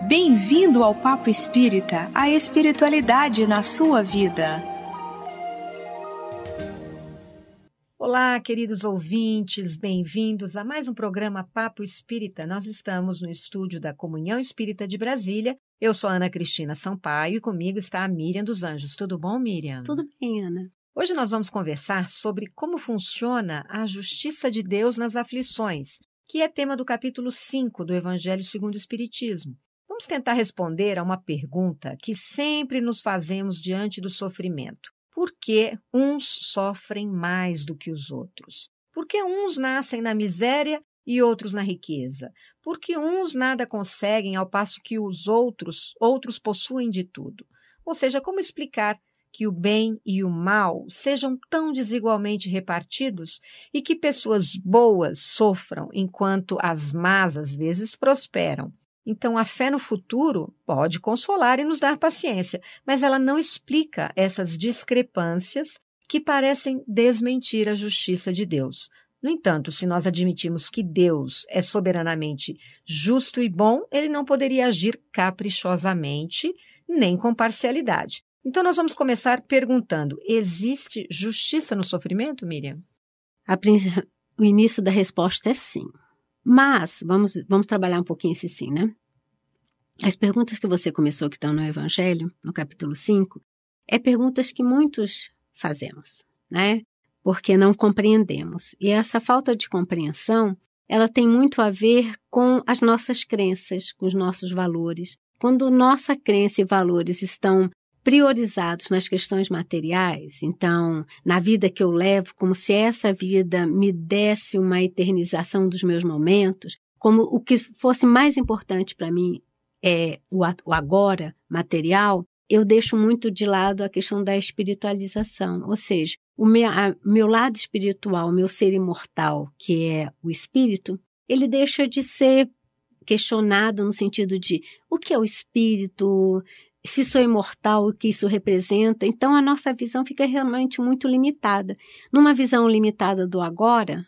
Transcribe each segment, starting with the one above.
Bem-vindo ao Papo Espírita, a espiritualidade na sua vida. Olá, queridos ouvintes, bem-vindos a mais um programa Papo Espírita. Nós estamos no estúdio da Comunhão Espírita de Brasília. Eu sou a Ana Cristina Sampaio e comigo está a Miriam dos Anjos. Tudo bom, Miriam? Tudo bem, Ana. Hoje nós vamos conversar sobre como funciona a justiça de Deus nas aflições, que é tema do capítulo 5 do Evangelho segundo o Espiritismo. Vamos tentar responder a uma pergunta que sempre nos fazemos diante do sofrimento. Por que uns sofrem mais do que os outros? Por que uns nascem na miséria e outros na riqueza? Por que uns nada conseguem ao passo que os outros possuem de tudo? Ou seja, como explicar que o bem e o mal sejam tão desigualmente repartidos e que pessoas boas sofram enquanto as más às vezes prosperam? Então, a fé no futuro pode consolar e nos dar paciência, mas ela não explica essas discrepâncias que parecem desmentir a justiça de Deus. No entanto, se nós admitimos que Deus é soberanamente justo e bom, ele não poderia agir caprichosamente nem com parcialidade. Então, nós vamos começar perguntando: existe justiça no sofrimento, Miriam? O início da resposta é sim. Mas, vamos trabalhar um pouquinho esse sim, né? As perguntas que você começou, que estão no Evangelho, no capítulo 5, é perguntas que muitos fazemos, né? Porque não compreendemos. E essa falta de compreensão, ela tem muito a ver com as nossas crenças, com os nossos valores. Quando nossa crença e valores estão priorizados nas questões materiais, então, na vida que eu levo, como se essa vida me desse uma eternização dos meus momentos, como o que fosse mais importante para mim é o agora material, eu deixo muito de lado a questão da espiritualização, ou seja, o meu lado espiritual, o meu ser imortal, que é o espírito, ele deixa de ser questionado no sentido de o que é o espírito, se sou imortal, o que isso representa. Então, a nossa visão fica realmente muito limitada. Numa visão limitada do agora,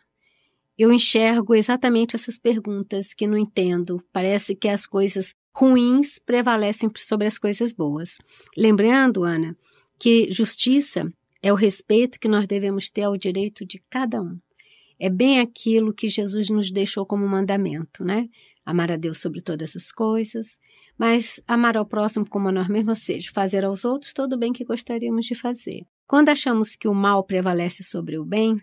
eu enxergo exatamente essas perguntas que não entendo. Parece que as coisas ruins prevalecem sobre as coisas boas. Lembrando, Ana, que justiça é o respeito que nós devemos ter ao direito de cada um. É bem aquilo que Jesus nos deixou como mandamento, né? Amar a Deus sobre todas as coisas, mas amar ao próximo como a nós mesmos, ou seja, fazer aos outros todo o bem que gostaríamos de fazer. Quando achamos que o mal prevalece sobre o bem,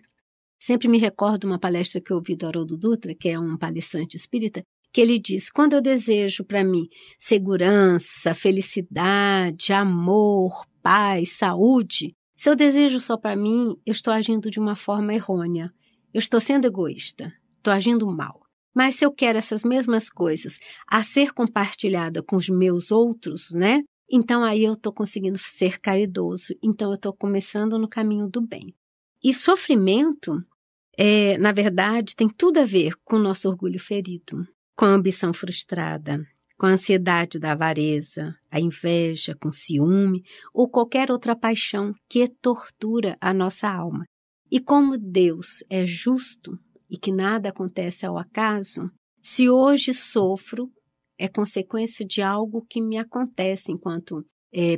sempre me recordo uma palestra que eu ouvi do Haroldo Dutra, que é um palestrante espírita, que ele diz: quando eu desejo para mim segurança, felicidade, amor, paz, saúde, se eu desejo só para mim, eu estou agindo de uma forma errônea. Eu estou sendo egoísta, estou agindo mal. Mas se eu quero essas mesmas coisas a ser compartilhada com os meus outros, né? Então aí eu estou conseguindo ser caridoso. Então eu estou começando no caminho do bem. E sofrimento, na verdade, tem tudo a ver com o nosso orgulho ferido, com a ambição frustrada, com a ansiedade da avareza, a inveja, com ciúme ou qualquer outra paixão que tortura a nossa alma. E como Deus é justo, e que nada acontece ao acaso, se hoje sofro, é consequência de algo que me acontece enquanto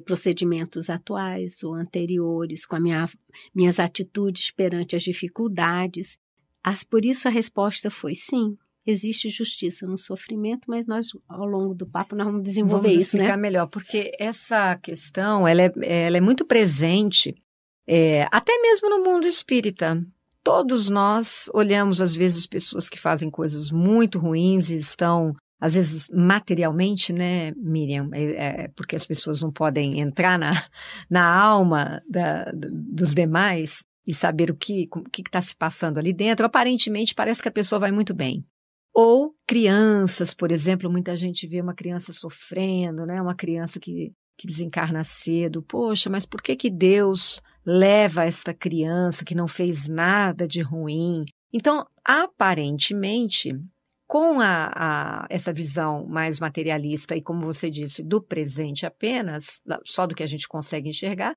procedimentos atuais ou anteriores, com minhas atitudes perante as dificuldades. Por isso a resposta foi sim, existe justiça no sofrimento, mas nós, ao longo do papo, nós vamos desenvolver isso, né? Vamos explicar melhor, porque essa questão ela é muito presente, até mesmo no mundo espírita. Todos nós olhamos, às vezes, pessoas que fazem coisas muito ruins e estão, às vezes, materialmente, né, Miriam? Porque as pessoas não podem entrar na alma dos demais e saber o que está se passando ali dentro. Aparentemente, parece que a pessoa vai muito bem. Ou crianças, por exemplo, muita gente vê uma criança sofrendo, né? Uma criança que desencarna cedo. Poxa, mas por que Deus leva esta criança que não fez nada de ruim? Então, aparentemente, com essa visão mais materialista e, como você disse, do presente apenas, só do que a gente consegue enxergar,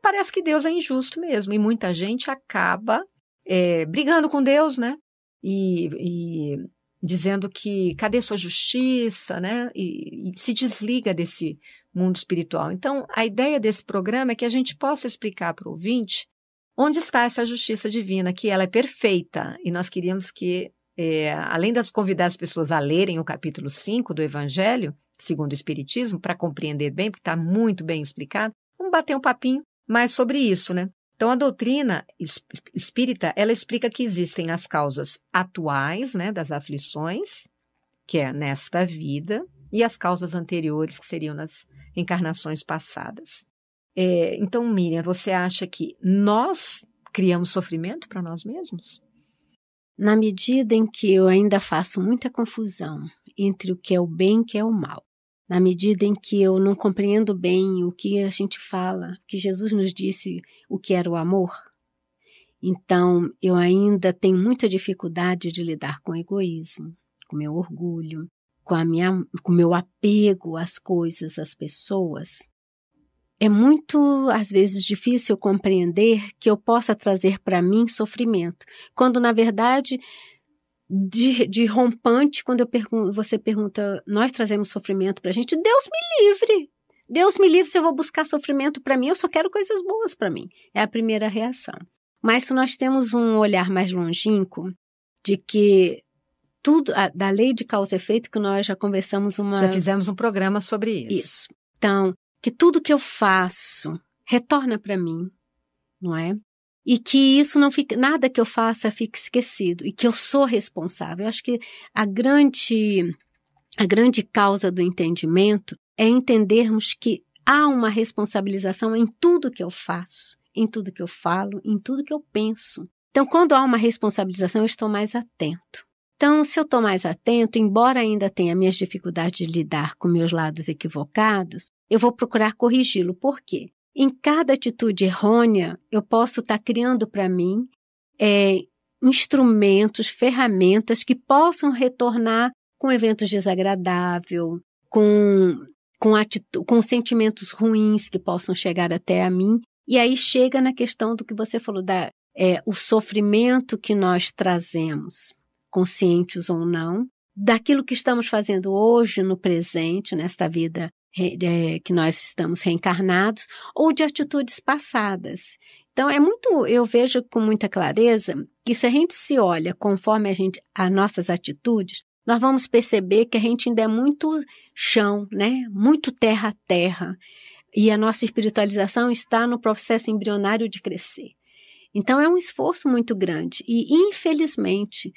parece que Deus é injusto mesmo. E muita gente acaba brigando com Deus, né? E dizendo que cadê sua justiça, né? E se desliga desse mundo espiritual. Então, a ideia desse programa é que a gente possa explicar para o ouvinte onde está essa justiça divina, que ela é perfeita. E nós queríamos que, além de convidar as pessoas a lerem o capítulo 5 do Evangelho, segundo o Espiritismo, para compreender bem, porque está muito bem explicado, vamos bater um papinho mais sobre isso, né? Então, a doutrina espírita, ela explica que existem as causas atuais, né, das aflições, que é nesta vida, e as causas anteriores, que seriam nas encarnações passadas. Então, Miriam, você acha que nós criamos sofrimento para nós mesmos? Na medida em que eu ainda faço muita confusão entre o que é o bem e o que é o mal, na medida em que eu não compreendo bem o que a gente fala, que Jesus nos disse o que era o amor, então eu ainda tenho muita dificuldade de lidar com o egoísmo, com o meu orgulho, com o meu apego às coisas, às pessoas. É muito, às vezes, difícil compreender que eu possa trazer para mim sofrimento, quando, na verdade, de rompante, quando você pergunta, nós trazemos sofrimento para a gente, Deus me livre! Deus me livre se eu vou buscar sofrimento para mim, eu só quero coisas boas para mim. É a primeira reação. Mas se nós temos um olhar mais longínquo de que tudo, da lei de causa e efeito, que nós já conversamos Já fizemos um programa sobre isso. Isso. Então, que tudo que eu faço retorna para mim, não é? E que isso não fique, nada que eu faça fique esquecido, e que eu sou responsável. Eu acho que a grande causa do entendimento é entendermos que há uma responsabilização em tudo que eu faço, em tudo que eu falo, em tudo que eu penso. Então, quando há uma responsabilização, eu estou mais atento. Então, se eu estou mais atento, embora ainda tenha minhas dificuldades de lidar com meus lados equivocados, eu vou procurar corrigi-lo. Por quê? Em cada atitude errônea, eu posso estar criando para mim instrumentos, ferramentas que possam retornar com eventos desagradáveis, com sentimentos ruins que possam chegar até a mim. E aí chega na questão do que você falou, o sofrimento que nós trazemos, conscientes ou não, daquilo que estamos fazendo hoje no presente, nesta vida que nós estamos reencarnados, ou de atitudes passadas. Então, eu vejo com muita clareza que se a gente se olha conforme as nossas atitudes, nós vamos perceber que a gente ainda é muito chão, né? Muito terra a terra, e a nossa espiritualização está no processo embrionário de crescer. Então, é um esforço muito grande e, infelizmente,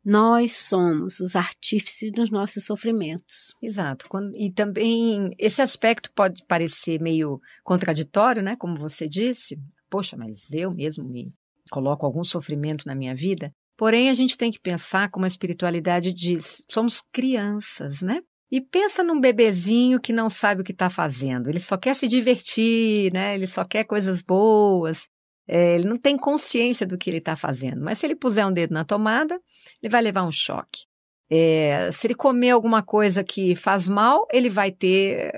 nós somos os artífices dos nossos sofrimentos. Exato. E também esse aspecto pode parecer meio contraditório, né? Como você disse. Poxa, mas eu mesmo me coloco algum sofrimento na minha vida. Porém, a gente tem que pensar, como a espiritualidade diz, somos crianças, né? E pensa num bebezinho que não sabe o que está fazendo. Ele só quer se divertir, né? Ele só quer coisas boas. Ele não tem consciência do que ele está fazendo. Mas se ele puser um dedo na tomada, ele vai levar um choque. Se ele comer alguma coisa que faz mal, ele vai ter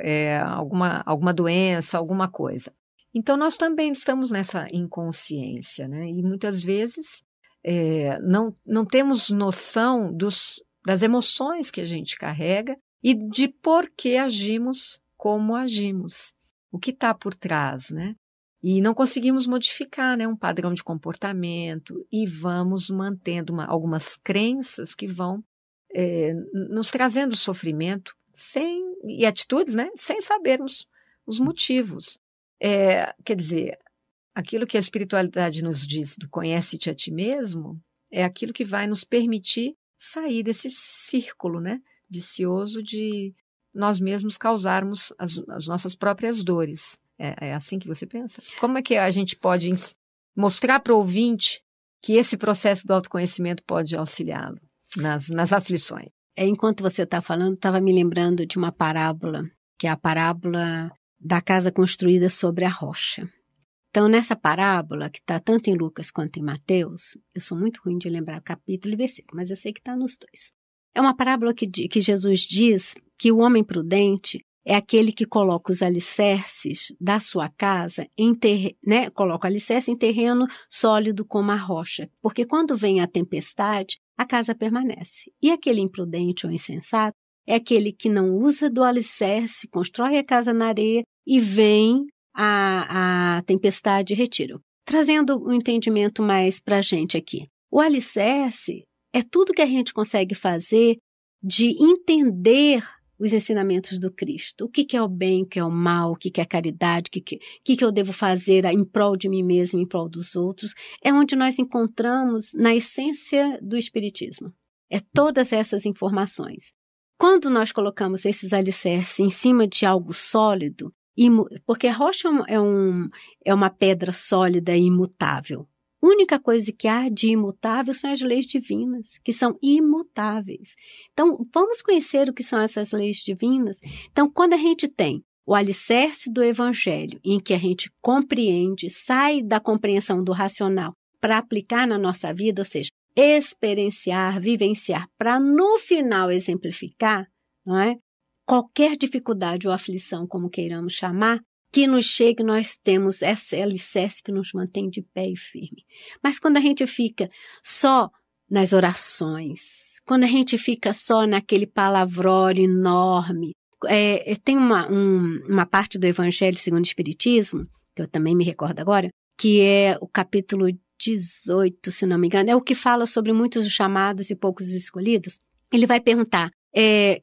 alguma doença, alguma coisa. Então, nós também estamos nessa inconsciência, né? E muitas vezes não temos noção das emoções que a gente carrega e de por que agimos como agimos. O que está por trás, né? E não conseguimos modificar, né, um padrão de comportamento e vamos mantendo algumas crenças que vão nos trazendo sofrimento e atitudes, né, sem sabermos os motivos. Quer dizer, aquilo que a espiritualidade nos diz do conhece-te a ti mesmo é aquilo que vai nos permitir sair desse círculo, né, vicioso de nós mesmos causarmos as nossas próprias dores. É assim que você pensa? Como é que a gente pode mostrar para o ouvinte que esse processo do autoconhecimento pode auxiliá-lo nas aflições? Enquanto você está falando, estava me lembrando de uma parábola, que é a parábola da casa construída sobre a rocha. Então, nessa parábola, que está tanto em Lucas quanto em Mateus, eu sou muito ruim de lembrar capítulo e versículo, mas eu sei que está nos dois. É uma parábola que Jesus diz que o homem prudente é aquele que coloca os alicerces da sua casa coloca o alicerce em terreno sólido como a rocha. Porque quando vem a tempestade, a casa permanece. E aquele imprudente ou insensato é aquele que não usa do alicerce, constrói a casa na areia e vem a tempestade e retira. Trazendo um entendimento mais para a gente aqui. O alicerce é tudo que a gente consegue fazer de entender os ensinamentos do Cristo. O que é o bem, o que é o mal, o que é a caridade, o que eu devo fazer em prol de mim mesmo, em prol dos outros. É onde nós encontramos na essência do Espiritismo. É todas essas informações. Quando nós colocamos esses alicerces em cima de algo sólido, porque a rocha é uma pedra sólida e imutável. A única coisa que há de imutável são as leis divinas, que são imutáveis. Então, vamos conhecer o que são essas leis divinas? Então, quando a gente tem o alicerce do Evangelho, em que a gente compreende, sai da compreensão do racional para aplicar na nossa vida, ou seja, experienciar, vivenciar, para no final exemplificar, não é? Qualquer dificuldade ou aflição, como queiramos chamar, que nos chegue, nós temos essa alicerce que nos mantém de pé e firme. Mas quando a gente fica só nas orações, quando a gente fica só naquele palavrório enorme, tem uma parte do Evangelho segundo o Espiritismo, que eu também me recordo agora, que é o capítulo 18, se não me engano, é o que fala sobre muitos chamados e poucos escolhidos. Ele vai perguntar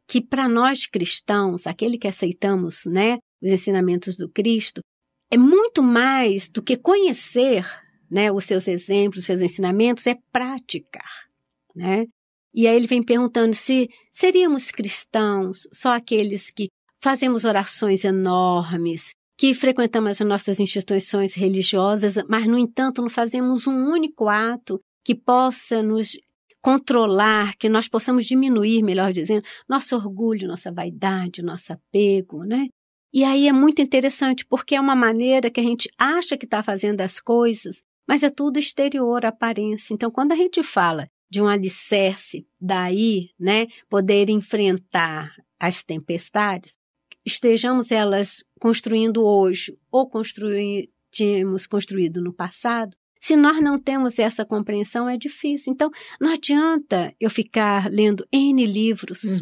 que para nós cristãos, aquele que aceitamos, né, os ensinamentos do Cristo, é muito mais do que conhecer, né, os seus exemplos, os seus ensinamentos, é praticar, né? E aí ele vem perguntando se seríamos cristãos, só aqueles que fazemos orações enormes, que frequentamos as nossas instituições religiosas, mas, no entanto, não fazemos um único ato que possa nos controlar, que nós possamos diminuir, melhor dizendo, nosso orgulho, nossa vaidade, nosso apego, né? E aí é muito interessante, porque é uma maneira que a gente acha que está fazendo as coisas, mas é tudo exterior, aparência. Então, quando a gente fala de um alicerce, daí, né, poder enfrentar as tempestades, estejamos elas construindo hoje ou tínhamos construído no passado, se nós não temos essa compreensão, é difícil. Então, não adianta eu ficar lendo N livros,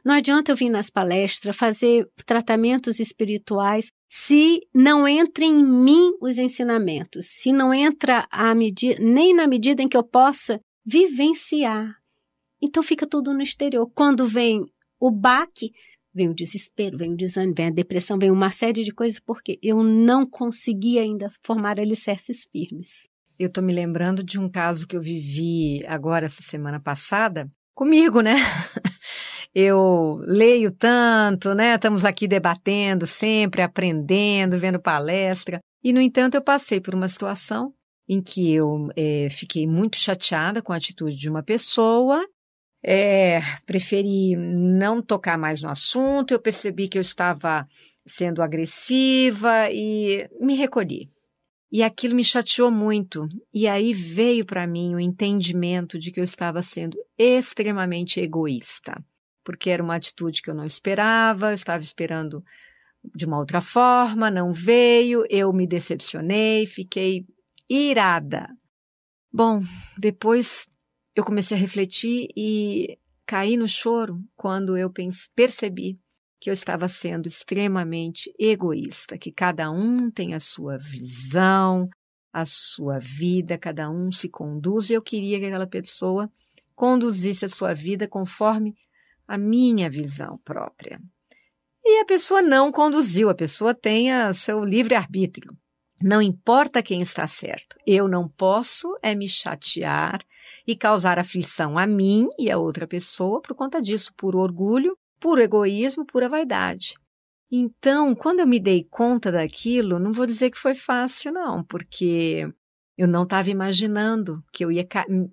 não adianta eu vir nas palestras, fazer tratamentos espirituais, se não entra em mim os ensinamentos, se não entra nem na medida em que eu possa vivenciar. Então, fica tudo no exterior. Quando vem o baque, vem o desespero, vem o desânimo, vem a depressão, vem uma série de coisas, porque eu não consegui ainda formar alicerces firmes. Eu estou me lembrando de um caso que eu vivi agora, essa semana passada, comigo, né? Eu leio tanto, né? Estamos aqui debatendo sempre, aprendendo, vendo palestra. E, no entanto, eu passei por uma situação em que eu fiquei muito chateada com a atitude de uma pessoa. Preferi não tocar mais no assunto. Eu percebi que eu estava sendo agressiva e me recolhi. E aquilo me chateou muito. E aí veio para mim o entendimento de que eu estava sendo extremamente egoísta, porque era uma atitude que eu não esperava, eu estava esperando de uma outra forma, não veio, eu me decepcionei, fiquei irada. Bom, depois eu comecei a refletir e caí no choro quando eu percebi que eu estava sendo extremamente egoísta, que cada um tem a sua visão, a sua vida, cada um se conduz, e eu queria que aquela pessoa conduzisse a sua vida conforme a minha visão própria. E a pessoa não conduziu, a pessoa tem o seu livre-arbítrio. Não importa quem está certo, eu não posso me chatear e causar aflição a mim e a outra pessoa por conta disso, por orgulho, por egoísmo, pura vaidade. Então, quando eu me dei conta daquilo, não vou dizer que foi fácil, não, porque eu não estava imaginando que eu ia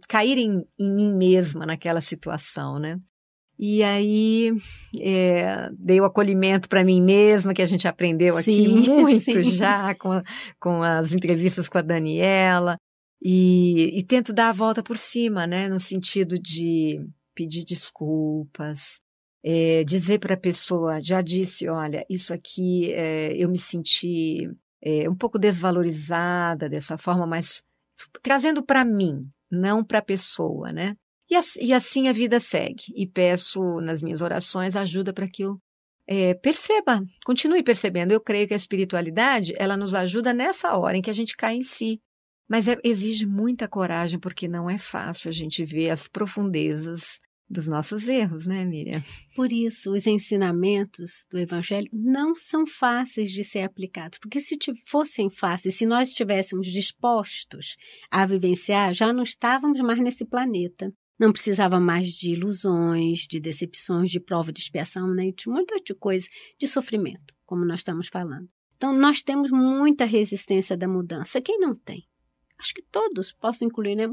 cair em mim mesma naquela situação, né? E aí, dei o acolhimento para mim mesma, que a gente aprendeu aqui muito já com as entrevistas com a Daniela, e tento dar a volta por cima, né? No sentido de pedir desculpas, dizer para a pessoa, já disse, olha, isso aqui eu me senti um pouco desvalorizada dessa forma, mas trazendo para mim, não para a pessoa, né? E assim a vida segue. E peço nas minhas orações ajuda para que eu perceba, continue percebendo. Eu creio que a espiritualidade, ela nos ajuda nessa hora em que a gente cai em si. Mas exige muita coragem, porque não é fácil a gente ver as profundezas dos nossos erros, né, Miriam? Por isso, os ensinamentos do Evangelho não são fáceis de ser aplicados, porque se fossem fáceis, se nós estivéssemos dispostos a vivenciar, já não estávamos mais nesse planeta. Não precisava mais de ilusões, de decepções, de prova de expiação, né? De muita coisa, de sofrimento, como nós estamos falando. Então, nós temos muita resistência da mudança. Quem não tem? Acho que todos, posso incluir, né?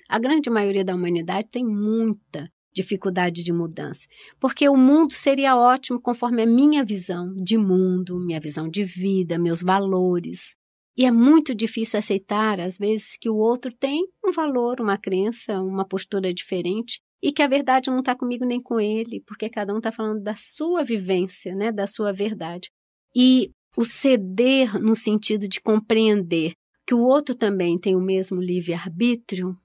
A grande maioria da humanidade tem muita dificuldade de mudança. Porque o mundo seria ótimo conforme a minha visão de mundo, minha visão de vida, meus valores. E é muito difícil aceitar, às vezes, que o outro tem um valor, uma crença, uma postura diferente e que a verdade não está comigo nem com ele, porque cada um está falando da sua vivência, né? Da sua verdade. E o ceder no sentido de compreender que o outro também tem o mesmo livre-arbítrio,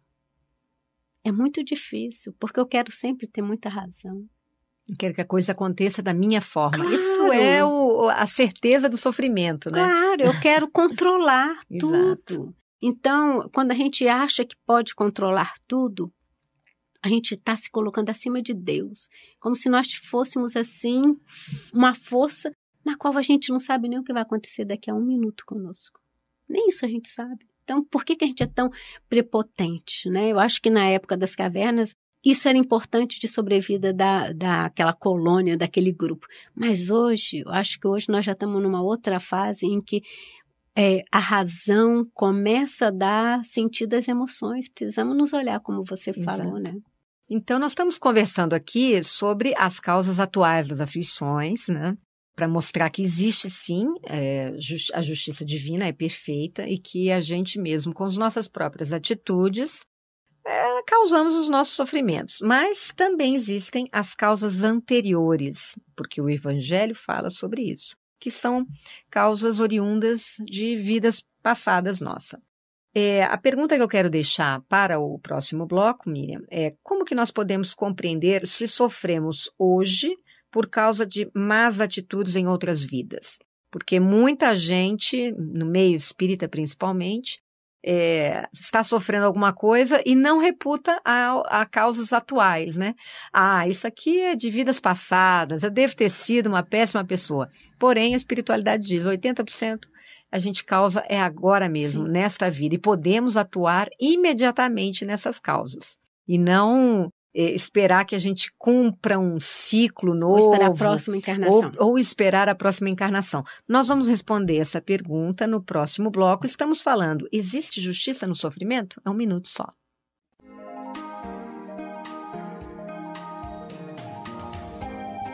é muito difícil, porque eu quero sempre ter muita razão. Eu quero que a coisa aconteça da minha forma. Claro. Isso é a certeza do sofrimento, né? Claro, eu quero controlar Exato. tudo. Então, quando a gente acha que pode controlar tudo, a gente está se colocando acima de Deus. Como se nós fôssemos, assim, uma força na qual a gente não sabe nem o que vai acontecer daqui a 1 minuto conosco. Nem isso a gente sabe. Então, por que a gente é tão prepotente, né? Eu acho que na época das cavernas, isso era importante de sobrevida daquela colônia, daquele grupo. Mas hoje, eu acho que hoje nós já estamos numa outra fase em que a razão começa a dar sentido às emoções. Precisamos nos olhar, como você falou, né? Então, nós estamos conversando aqui sobre as causas atuais das aflições, né? Para mostrar que existe sim, a justiça divina é perfeita e que a gente mesmo, com as nossas próprias atitudes, causamos os nossos sofrimentos. Mas também existem as causas anteriores, porque o Evangelho fala sobre isso, que são causas oriundas de vidas passadas nossas. A pergunta que eu quero deixar para o próximo bloco, Miriam, é como que nós podemos compreender se sofremos hoje por causa de más atitudes em outras vidas. Porque muita gente, no meio espírita principalmente, está sofrendo alguma coisa e não reputa a causas atuais, né? Isso aqui é de vidas passadas, eu devo ter sido uma péssima pessoa. Porém, a espiritualidade diz, 80% a gente causa agora mesmo, sim, nesta vida. E podemos atuar imediatamente nessas causas. E não esperar que a gente cumpra um ciclo novo. Ou esperar a próxima encarnação. Ou esperar a próxima encarnação. Nós vamos responder essa pergunta no próximo bloco. Estamos falando, existe justiça no sofrimento? É 1 minuto só.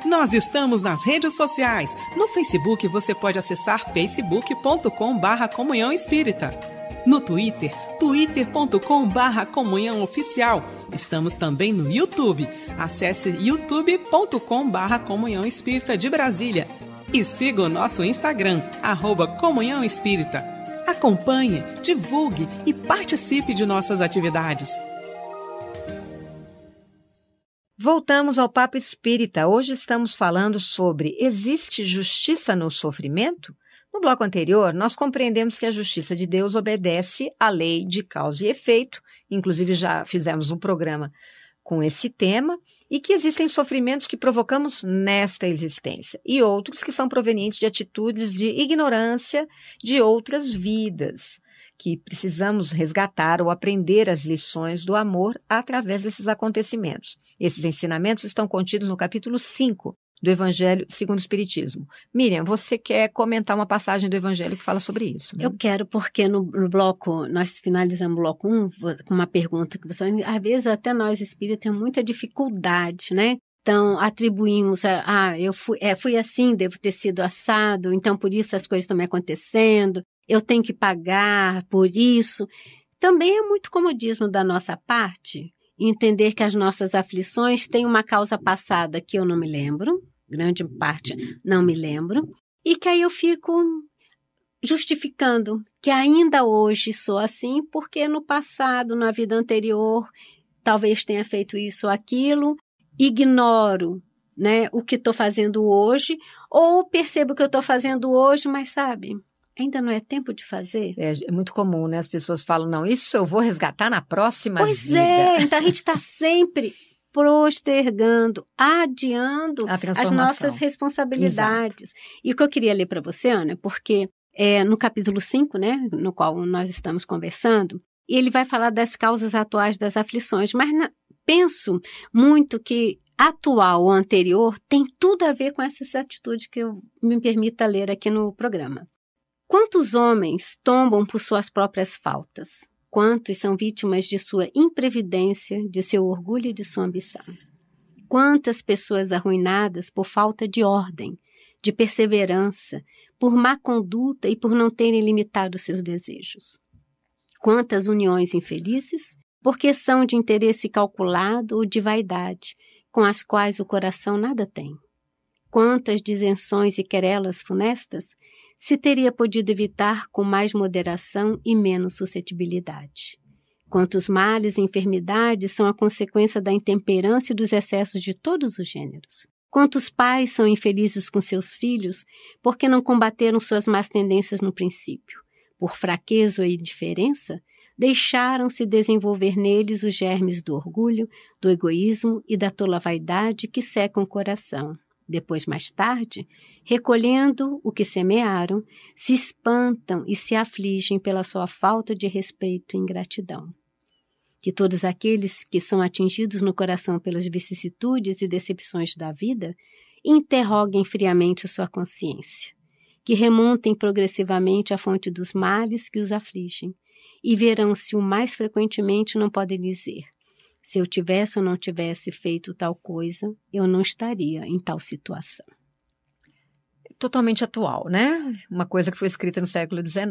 Nós estamos nas redes sociais. No Facebook você pode acessar facebook.com/Comunhão Espírita. No Twitter, twitter.com/Comunhão Oficial. Estamos também no YouTube. Acesse youtube.com/Comunhão Espírita de Brasília. E siga o nosso Instagram, @Comunhão Espírita. Acompanhe, divulgue e participe de nossas atividades. Voltamos ao Papo Espírita. Hoje estamos falando sobre existe justiça no sofrimento? No bloco anterior, nós compreendemos que a justiça de Deus obedece à lei de causa e efeito, inclusive já fizemos um programa com esse tema, e que existem sofrimentos que provocamos nesta existência, e outros que são provenientes de atitudes de ignorância de outras vidas, que precisamos resgatar ou aprender as lições do amor através desses acontecimentos. Esses ensinamentos estão contidos no capítulo 5 do Evangelho segundo o Espiritismo. Miriam, você quer comentar uma passagem do Evangelho que fala sobre isso, né? Eu quero, porque no bloco, nós finalizamos o bloco 1 com uma pergunta que você... Às vezes até nós espíritas temos muita dificuldade, né? Então, atribuímos, eu fui assim, devo ter sido assado, então por isso as coisas estão me acontecendo, eu tenho que pagar por isso. Também é muito comodismo da nossa parte entender que as nossas aflições têm uma causa passada que eu não me lembro, grande parte não me lembro, e que aí eu fico justificando que ainda hoje sou assim porque no passado, na vida anterior, talvez tenha feito isso ou aquilo, ignoro, né, o que estou fazendo hoje, ou percebo o que eu estou fazendo hoje, mas sabe, ainda não é tempo de fazer. É muito comum, né? As pessoas falam, não, isso eu vou resgatar na próxima vida. Pois é, então a gente está sempre postergando, adiando as nossas responsabilidades. Exato. E o que eu queria ler para você, Ana, porque no capítulo 5, né, no qual nós estamos conversando, ele vai falar das causas atuais das aflições, mas penso muito que atual ou anterior tem tudo a ver com essas atitudes que eu me permita ler aqui no programa. Quantos homens tombam por suas próprias faltas? Quantos são vítimas de sua imprevidência, de seu orgulho e de sua ambição? Quantas pessoas arruinadas por falta de ordem, de perseverança, por má conduta e por não terem limitado seus desejos? Quantas uniões infelizes, porque são de interesse calculado ou de vaidade, com as quais o coração nada tem? Quantas disenções e querelas funestas se teria podido evitar com mais moderação e menos suscetibilidade? Quantos males e enfermidades são a consequência da intemperança e dos excessos de todos os gêneros? Quantos pais são infelizes com seus filhos porque não combateram suas más tendências no princípio? Por fraqueza ou indiferença, deixaram-se desenvolver neles os germes do orgulho, do egoísmo e da tola vaidade que secam o coração. Depois, mais tarde, recolhendo o que semearam, se espantam e se afligem pela sua falta de respeito e ingratidão. Que todos aqueles que são atingidos no coração pelas vicissitudes e decepções da vida interroguem friamente sua consciência, que remontem progressivamente à fonte dos males que os afligem, e verão se o mais frequentemente não podem dizer: se eu tivesse ou não tivesse feito tal coisa, eu não estaria em tal situação. Totalmente atual, né? Uma coisa que foi escrita no século XIX.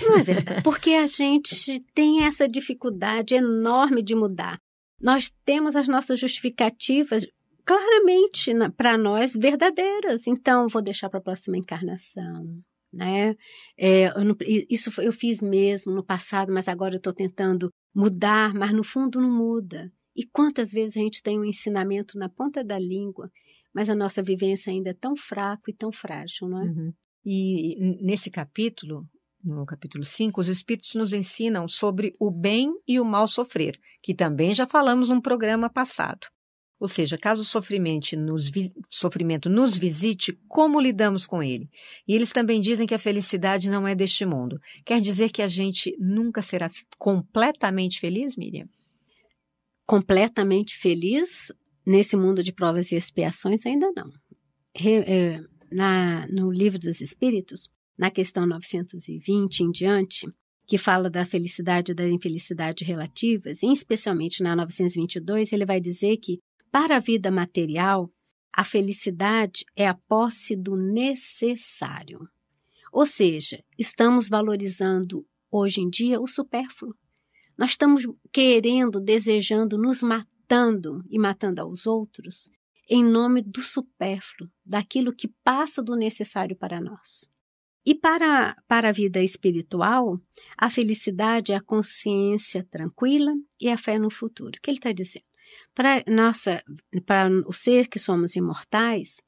Não é verdade? Porque a gente tem essa dificuldade enorme de mudar. Nós temos as nossas justificativas claramente para nós verdadeiras. Então, vou deixar para a próxima encarnação. Né? Eu fiz mesmo no passado, mas agora eu estou tentando mudar, mas no fundo não muda. E quantas vezes a gente tem um ensinamento na ponta da língua, mas a nossa vivência ainda é tão fraca e tão frágil, não é? Uhum. E nesse capítulo, no capítulo 5, os Espíritos nos ensinam sobre o bem e o mal sofrer, que também já falamos num programa passado. Ou seja, caso o sofrimento nos visite, como lidamos com ele? E eles também dizem que a felicidade não é deste mundo. Quer dizer que a gente nunca será completamente feliz, Miriam? Completamente feliz nesse mundo de provas e expiações ainda não. No Livro dos Espíritos, na questão 920 em diante, que fala da felicidade e da infelicidade relativas, e especialmente na 922, ele vai dizer que para a vida material, a felicidade é a posse do necessário. Ou seja, estamos valorizando hoje em dia o supérfluo. Nós estamos querendo, desejando, nos matando e matando aos outros em nome do supérfluo, daquilo que passa do necessário para nós. E para a vida espiritual, a felicidade é a consciência tranquila e a fé no futuro. O que ele está dizendo? Para o ser que somos imortais,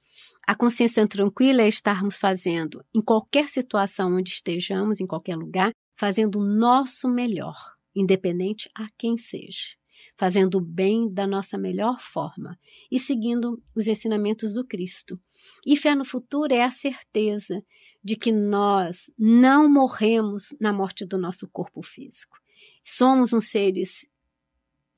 a consciência tranquila é estarmos fazendo, em qualquer situação onde estejamos, em qualquer lugar, fazendo o nosso melhor, independente a quem seja, fazendo o bem da nossa melhor forma e seguindo os ensinamentos do Cristo. E fé no futuro é a certeza de que nós não morremos na morte do nosso corpo físico. Somos uns seres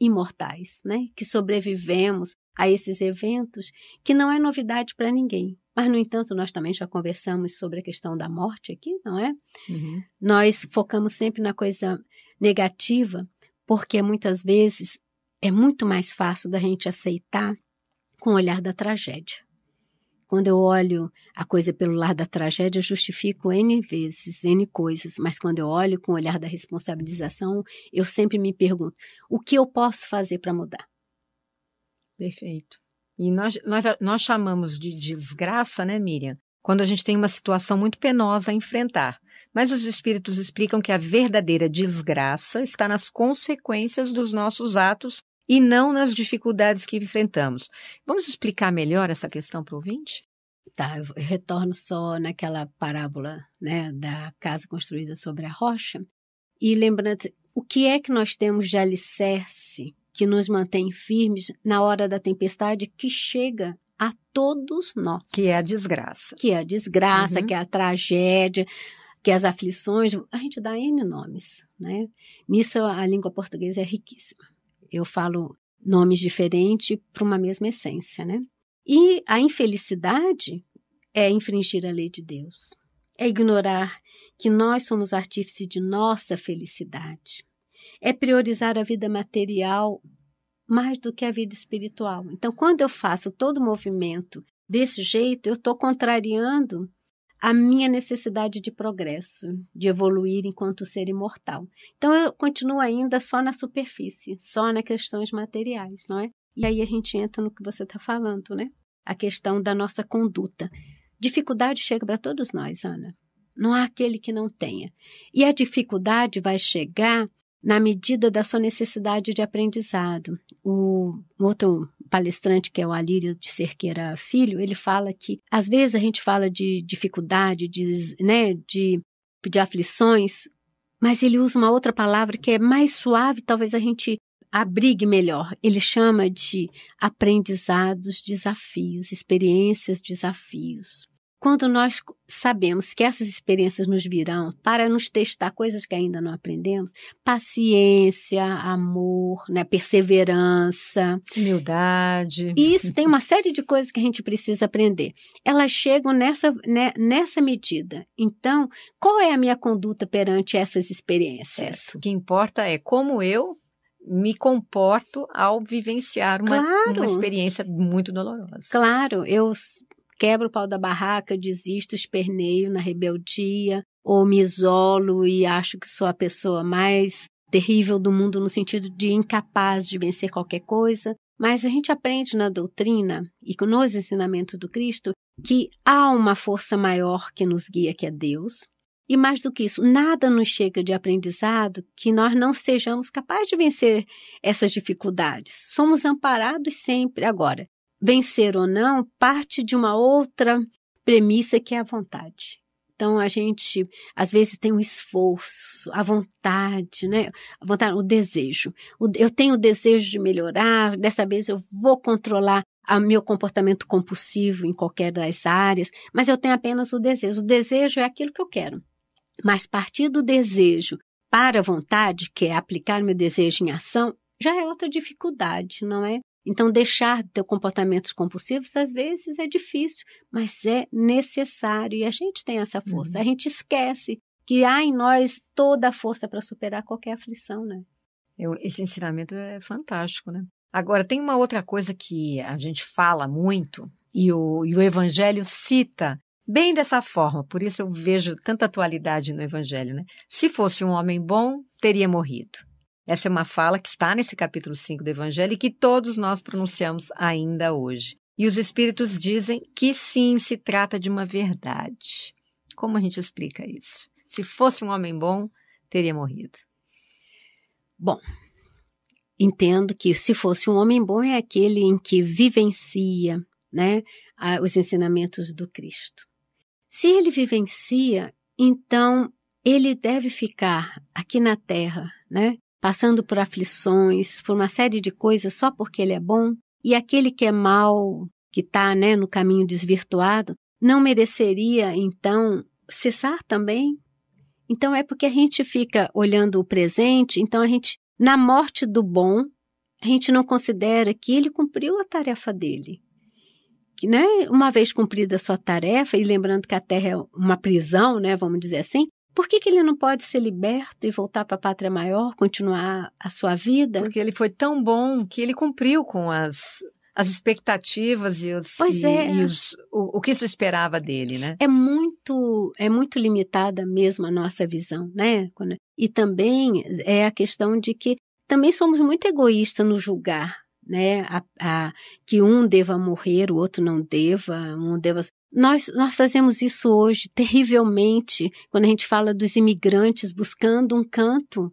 imortais, né? Que sobrevivemos a esses eventos, que não é novidade para ninguém. Mas, no entanto, nós também já conversamos sobre a questão da morte aqui, não é? Uhum. Nós focamos sempre na coisa negativa, porque muitas vezes é muito mais fácil da gente aceitar com o olhar da tragédia. Quando eu olho a coisa pelo lado da tragédia, eu justifico N vezes, N coisas. Mas quando eu olho com o olhar da responsabilização, eu sempre me pergunto, o que eu posso fazer para mudar? Perfeito. E nós chamamos de desgraça, né, Miriam? Quando a gente tem uma situação muito penosa a enfrentar. Mas os espíritos explicam que a verdadeira desgraça está nas consequências dos nossos atos e não nas dificuldades que enfrentamos. Vamos explicar melhor essa questão para o ouvinte? Tá, eu retorno só naquela parábola, né, da casa construída sobre a rocha. E lembrando, o que é que nós temos de alicerce que nos mantém firmes na hora da tempestade que chega a todos nós? Que é a desgraça. Que é a desgraça, que é a tragédia, que é as aflições. A gente dá N nomes, né? Nisso a língua portuguesa é riquíssima. Eu falo nomes diferentes para uma mesma essência, né? E a infelicidade é infringir a lei de Deus. É ignorar que nós somos artífices de nossa felicidade. É priorizar a vida material mais do que a vida espiritual. Então, quando eu faço todo o movimento desse jeito, eu estou contrariando a minha necessidade de progresso, de evoluir enquanto ser imortal. Então, eu continuo ainda só na superfície, só nas questões materiais, não é? E aí a gente entra no que você está falando, né? A questão da nossa conduta. Dificuldade chega para todos nós, Ana. Não há aquele que não tenha. E a dificuldade vai chegar na medida da sua necessidade de aprendizado. O outro palestrante, que é o Alírio de Cerqueira Filho, ele fala que, às vezes, a gente fala de dificuldade, de aflições, mas ele usa uma outra palavra que é mais suave, talvez a gente abrigue melhor. Ele chama de aprendizados, desafios, experiências, desafios. Quando nós sabemos que essas experiências nos virão para nos testar coisas que ainda não aprendemos, paciência, amor, né, perseverança, humildade. Isso, tem uma série de coisas que a gente precisa aprender. Elas chegam nessa medida. Então, qual é a minha conduta perante essas experiências? Certo. O que importa é como eu me comporto ao vivenciar uma experiência muito dolorosa. Claro, eu quebro o pau da barraca, desisto, esperneio na rebeldia, ou me isolo e acho que sou a pessoa mais terrível do mundo no sentido de incapaz de vencer qualquer coisa. Mas a gente aprende na doutrina e nos ensinamentos do Cristo que há uma força maior que nos guia, que é Deus. E mais do que isso, nada nos chega de aprendizado que nós não sejamos capazes de vencer essas dificuldades. Somos amparados sempre. Agora, vencer ou não parte de uma outra premissa que é a vontade. Então, a gente, às vezes, tem um esforço, a vontade, né? A vontade, o desejo. Eu tenho o desejo de melhorar, dessa vez eu vou controlar o meu comportamento compulsivo em qualquer das áreas, mas eu tenho apenas o desejo. O desejo é aquilo que eu quero. Mas partir do desejo para a vontade, que é aplicar meu desejo em ação, já é outra dificuldade, não é? Então, deixar de ter comportamentos compulsivos, às vezes, é difícil, mas é necessário. E a gente tem essa força. A gente esquece que há em nós toda a força para superar qualquer aflição, né? Esse ensinamento é fantástico, né? Agora, tem uma outra coisa que a gente fala muito, e o Evangelho cita bem dessa forma, por isso eu vejo tanta atualidade no Evangelho, né? Se fosse um homem bom, teria morrido. Essa é uma fala que está nesse capítulo 5 do Evangelho e que todos nós pronunciamos ainda hoje. E os Espíritos dizem que sim, se trata de uma verdade. Como a gente explica isso? Se fosse um homem bom, teria morrido. Bom, entendo que se fosse um homem bom é aquele em que vivencia, né, os ensinamentos do Cristo. Se ele vivencia, então ele deve ficar aqui na Terra, né? Passando por aflições, por uma série de coisas só porque ele é bom, e aquele que é mau, que está, né, no caminho desvirtuado, não mereceria, então, cessar também? Então, é porque a gente fica olhando o presente, então na morte do bom, a gente não considera que ele cumpriu a tarefa dele. Que, né, uma vez cumprida a sua tarefa, e lembrando que a Terra é uma prisão, né, vamos dizer assim, por que ele não pode ser liberto e voltar para a pátria maior, continuar a sua vida? Porque ele foi tão bom que ele cumpriu com as expectativas o que se esperava dele, né? É muito limitada mesmo a nossa visão, né? E também é a questão de que também somos muito egoístas no julgar, né? Que um deva morrer, o outro não deva, um deva... Nós fazemos isso hoje terrivelmente quando a gente fala dos imigrantes buscando um canto.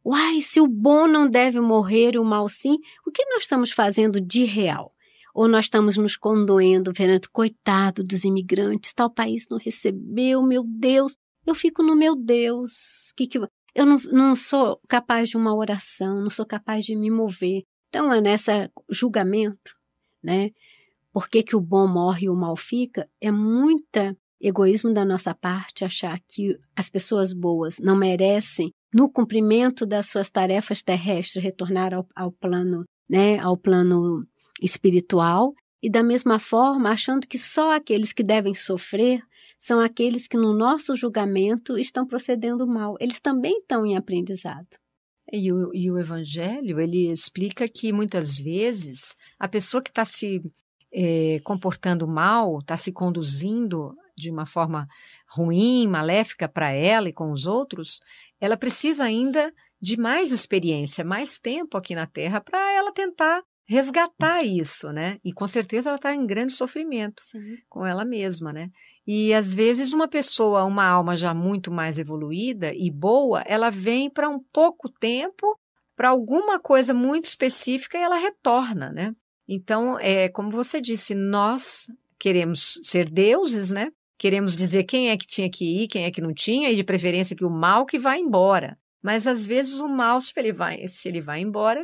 Uai, se o bom não deve morrer e o mal sim, o que nós estamos fazendo de real? Ou nós estamos nos condoendo, vendo, coitado dos imigrantes, tal país não recebeu, meu Deus. Eu fico no meu Deus. Eu não sou capaz de uma oração, não sou capaz de me mover. Então, é nesse julgamento, né? Por que o bom morre e o mal fica? É muita egoísmo da nossa parte achar que as pessoas boas não merecem, no cumprimento das suas tarefas terrestres, retornar ao plano, né? Ao plano espiritual, e da mesma forma achando que só aqueles que devem sofrer são aqueles que no nosso julgamento estão procedendo mal. Eles também estão em aprendizado. E o Evangelho, ele explica que muitas vezes a pessoa que está se comportando mal, está se conduzindo de uma forma ruim, maléfica para ela e com os outros, ela precisa ainda de mais experiência, mais tempo aqui na Terra para ela tentar resgatar isso, né? E com certeza ela está em grande sofrimento. Sim. Com ela mesma, né? E às vezes uma pessoa, uma alma já muito mais evoluída e boa, ela vem para um pouco tempo, para alguma coisa muito específica e ela retorna, né? Então, como você disse, nós queremos ser deuses, né? Queremos dizer quem é que tinha que ir, quem é que não tinha, e de preferência que o mal que vai embora. Mas, às vezes, o mal, se ele vai embora,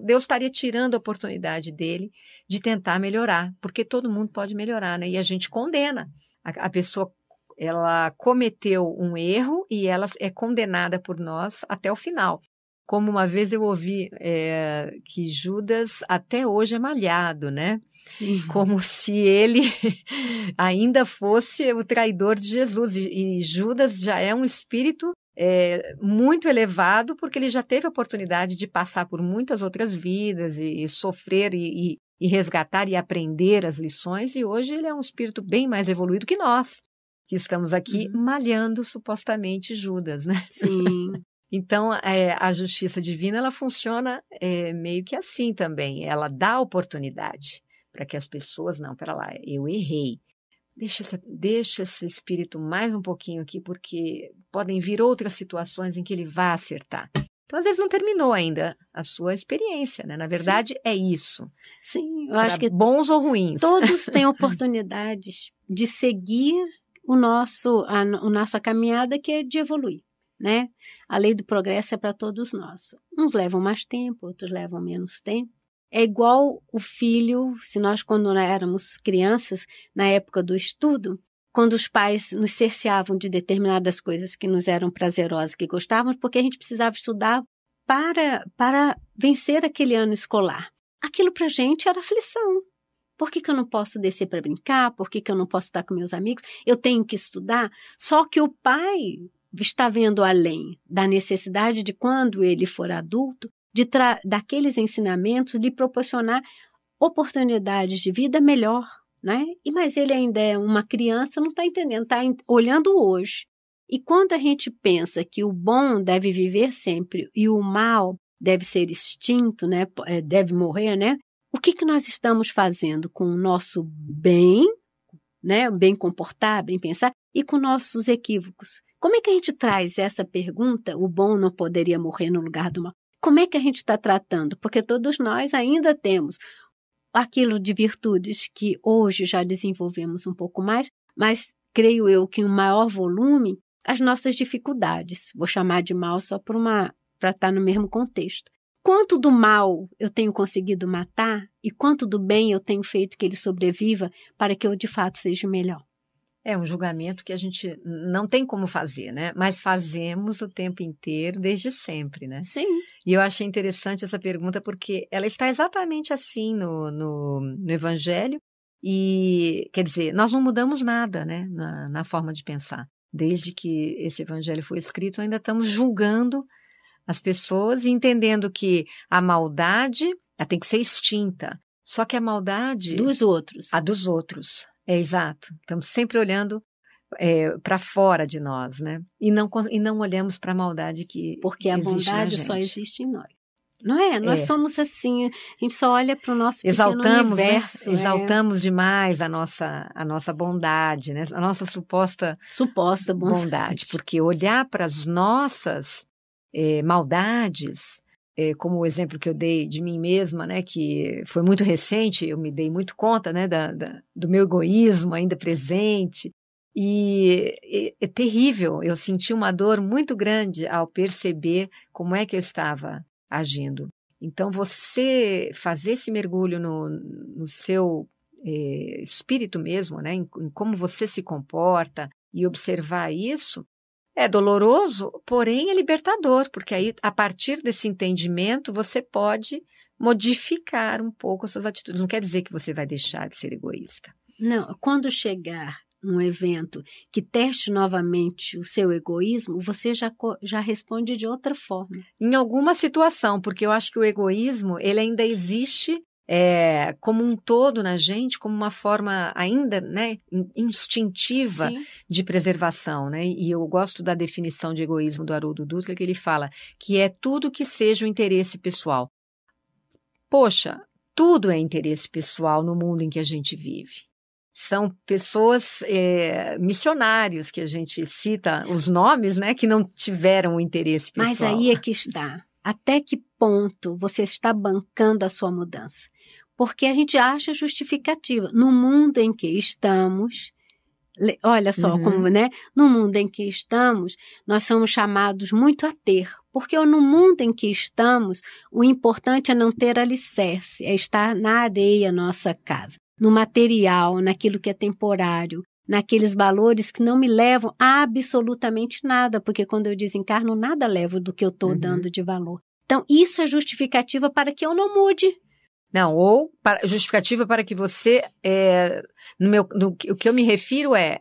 Deus estaria tirando a oportunidade dele de tentar melhorar, porque todo mundo pode melhorar, né? E a gente condena. A pessoa, ela cometeu um erro e ela é condenada por nós até o final. Como uma vez eu ouvi que Judas até hoje é malhado, né? Sim. Como se ele ainda fosse o traidor de Jesus. E Judas já é um espírito muito elevado, porque ele já teve a oportunidade de passar por muitas outras vidas e sofrer e resgatar e aprender as lições, e hoje ele é um espírito bem mais evoluído que nós, que estamos aqui malhando supostamente Judas, né? Sim. Então, a justiça divina, ela funciona meio que assim também, ela dá oportunidade para que as pessoas, não, pera lá, eu errei. Deixa esse espírito mais um pouquinho aqui, porque podem vir outras situações em que ele vai acertar. Então, às vezes, não terminou ainda a sua experiência, né? Na verdade, Sim. É isso. Sim, eu acho que bons ou ruins. Todos têm oportunidades de seguir a nossa caminhada, que é de evoluir, né? A lei do progresso é para todos nós. Uns levam mais tempo, outros levam menos tempo. É igual o filho, se nós quando éramos crianças, na época do estudo, quando os pais nos cerceavam de determinadas coisas que nos eram prazerosas, que gostávamos, porque a gente precisava estudar para vencer aquele ano escolar. Aquilo para a gente era aflição. Por que eu não posso descer para brincar? Por que eu não posso estar com meus amigos? Eu tenho que estudar. Só que o pai está vendo além da necessidade de, quando ele for adulto, daqueles ensinamentos, de proporcionar oportunidades de vida melhor, né? Mas ele ainda é uma criança, não está entendendo, está olhando hoje. E quando a gente pensa que o bom deve viver sempre e o mal deve ser extinto, né? Deve morrer, né? O que nós estamos fazendo com o nosso bem, né? Bem comportar, bem pensar, e com nossos equívocos? Como é que a gente traz essa pergunta, o bom não poderia morrer no lugar do mal? Como é que a gente está tratando? Porque todos nós ainda temos aquilo de virtudes que hoje já desenvolvemos um pouco mais, mas creio eu que em maior volume, as nossas dificuldades. Vou chamar de mal só para estar no mesmo contexto. Quanto do mal eu tenho conseguido matar e quanto do bem eu tenho feito que ele sobreviva para que eu de fato seja melhor? É um julgamento que a gente não tem como fazer, né? Mas fazemos o tempo inteiro, desde sempre, né? Sim. E eu achei interessante essa pergunta porque ela está exatamente assim no Evangelho e, quer dizer, nós não mudamos nada, né? Na forma de pensar. Desde que esse Evangelho foi escrito, ainda estamos julgando as pessoas e entendendo que a maldade ela tem que ser extinta. Só que a maldade... Dos outros. A dos outros. Exato. Estamos sempre olhando para fora de nós, né? E não olhamos para a maldade que porque a bondade só existe em nós. Não é? Nós somos assim, a gente só olha para o nosso pequeno universo. Né? Exaltamos demais a nossa bondade, né? A nossa suposta bondade. Porque olhar para as nossas maldades, como o exemplo que eu dei de mim mesma, né, que foi muito recente, eu me dei muito conta, né, do meu egoísmo ainda presente, e é terrível, eu senti uma dor muito grande ao perceber como é que eu estava agindo. Então, você fazer esse mergulho no seu espírito mesmo, né, em como você se comporta e observar isso, é doloroso, porém é libertador, porque aí, a partir desse entendimento, você pode modificar um pouco as suas atitudes. Não quer dizer que você vai deixar de ser egoísta. Não, quando chegar um evento que teste novamente o seu egoísmo, você já responde de outra forma. Em alguma situação, porque eu acho que o egoísmo, ele ainda existe como um todo na gente, como uma forma ainda, né, instintiva, sim, de preservação, né? E eu gosto da definição de egoísmo do Haroldo Dutra, que ele fala que é tudo que seja o interesse pessoal. Poxa, tudo é interesse pessoal no mundo em que a gente vive. São pessoas, missionários, que a gente cita os nomes, né, que não tiveram o interesse pessoal. Mas aí é que está. Até que ponto você está bancando a sua mudança? Porque a gente acha justificativa. No mundo em que estamos, olha só, como, né? No mundo em que estamos, nós somos chamados muito a ter. Porque no mundo em que estamos, o importante é não ter alicerce, é estar na areia, nossa casa, no material, naquilo que é temporário, naqueles valores que não me levam a absolutamente nada, porque quando eu desencarno, nada levo do que eu estou dando de valor. Então, isso é justificativa para que eu não mude. Não, ou justificativa para que você, o que eu me refiro é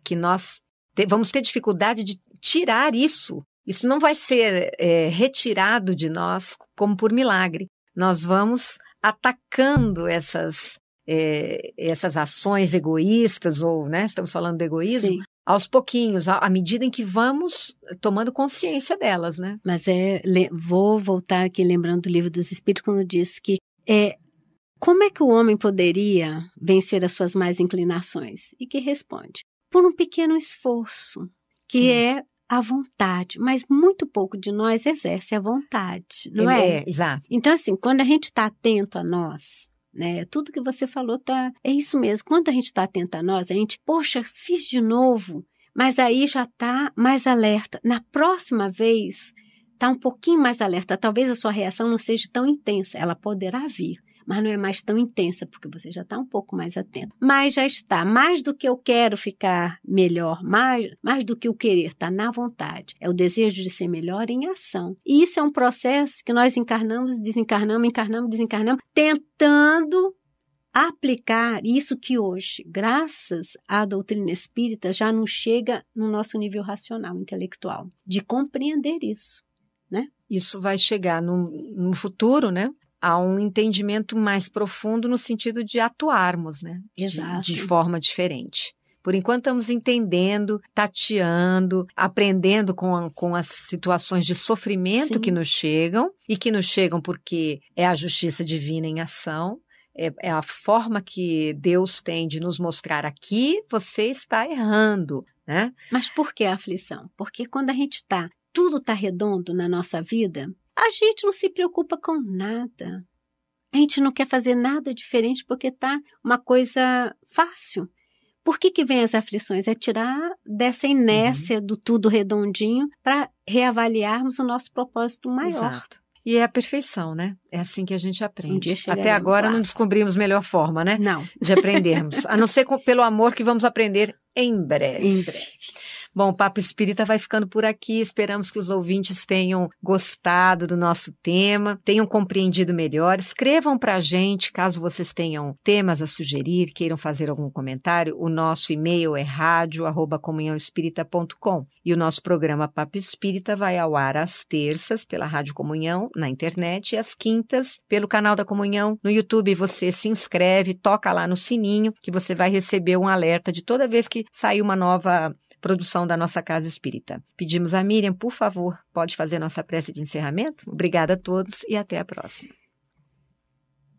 que nós vamos ter dificuldade de tirar isso. Isso não vai ser retirado de nós como por milagre. Nós vamos atacando essas ações egoístas, ou, né, estamos falando do egoísmo, sim, aos pouquinhos, à medida em que vamos tomando consciência delas, né? Mas vou voltar aqui lembrando do Livro dos Espíritos, quando diz que como é que o homem poderia vencer as suas más inclinações? E que responde, por um pequeno esforço, que sim, é a vontade, mas muito pouco de nós exerce a vontade, não é? Exato. Então, assim, quando a gente está atento a nós, né, tudo que você falou é isso mesmo. Quando a gente está atento a nós, a gente, poxa, fiz de novo, mas aí já está mais alerta. Na próxima vez, está um pouquinho mais alerta. Talvez a sua reação não seja tão intensa, ela poderá vir, mas não é mais tão intensa, porque você já está um pouco mais atento. Mas já está, mais do que eu quero ficar melhor, mais do que o querer, está na vontade. É o desejo de ser melhor em ação. E isso é um processo que nós encarnamos, desencarnamos, encarnamos, desencarnamos, tentando aplicar isso que hoje, graças à doutrina espírita, já não chega no nosso nível racional, intelectual, de compreender isso, né? Isso vai chegar no futuro, né? Há um entendimento mais profundo no sentido de atuarmos, né? De forma diferente. Por enquanto estamos entendendo, tateando, aprendendo com as situações de sofrimento, sim, que nos chegam, e que nos chegam porque é a justiça divina em ação, é a forma que Deus tem de nos mostrar aqui, você está errando, né? Mas por que a aflição? Porque quando a gente tudo está redondo na nossa vida, a gente não se preocupa com nada. A gente não quer fazer nada diferente porque está uma coisa fácil. Por que vem as aflições? É tirar dessa inércia do tudo redondinho para reavaliarmos o nosso propósito maior. Exato. E é a perfeição, né? É assim que a gente aprende. Um dia até agora não descobrimos melhor forma, né? Não. De aprendermos. A não ser pelo amor que vamos aprender em breve. Em breve. Bom, o Papo Espírita vai ficando por aqui. Esperamos que os ouvintes tenham gostado do nosso tema, tenham compreendido melhor. Escrevam para a gente, caso vocês tenham temas a sugerir, queiram fazer algum comentário. O nosso e-mail é radio@comunhãoespírita.com. E o nosso programa Papo Espírita vai ao ar às terças pela Rádio Comunhão, na internet, e às quintas pelo canal da Comunhão. No YouTube você se inscreve, toca lá no sininho, que você vai receber um alerta de toda vez que sair uma nova produção da nossa Casa Espírita. Pedimos a Miriam, por favor, pode fazer nossa prece de encerramento? Obrigada a todos e até a próxima.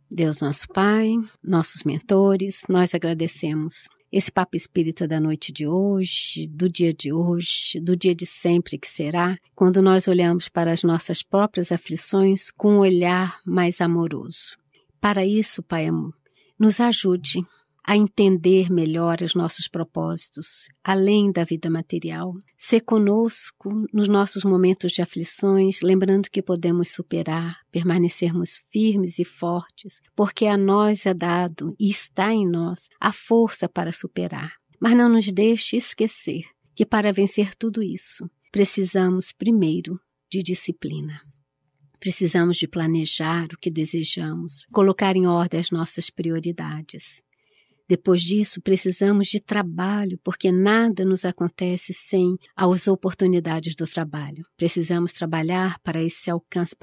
Deus nosso Pai, nossos mentores, nós agradecemos esse papo espírita da noite de hoje, do dia de sempre que será, quando nós olhamos para as nossas próprias aflições com um olhar mais amoroso. Para isso, Pai amor, nos ajude a entender melhor os nossos propósitos, além da vida material. Sê conosco nos nossos momentos de aflições, lembrando que podemos superar, permanecermos firmes e fortes, porque a nós é dado e está em nós a força para superar. Mas não nos deixe esquecer que para vencer tudo isso, precisamos primeiro de disciplina. Precisamos de planejar o que desejamos, colocar em ordem as nossas prioridades. Depois disso, precisamos de trabalho, porque nada nos acontece sem as oportunidades do trabalho. Precisamos trabalhar para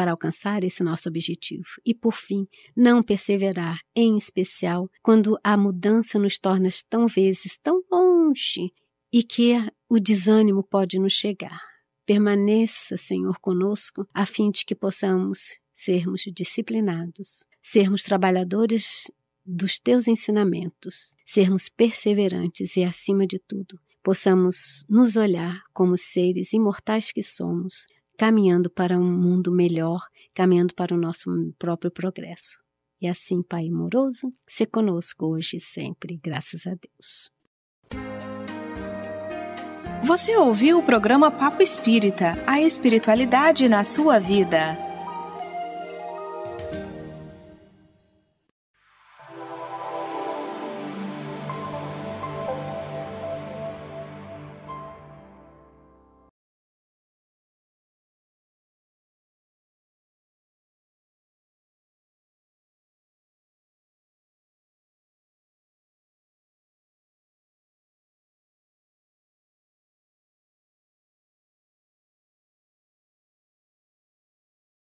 alcançar esse nosso objetivo. E, por fim, não perseverar, em especial, quando a mudança nos torna tão longe e que o desânimo pode nos chegar. Permaneça, Senhor, conosco, a fim de que possamos sermos disciplinados, sermos trabalhadores dos teus ensinamentos, sermos perseverantes e, acima de tudo, possamos nos olhar como seres imortais que somos, caminhando para um mundo melhor, caminhando para o nosso próprio progresso. E assim, Pai amoroso, se conosco hoje e sempre, graças a Deus. Você ouviu o programa Papo Espírita, a espiritualidade na sua vida.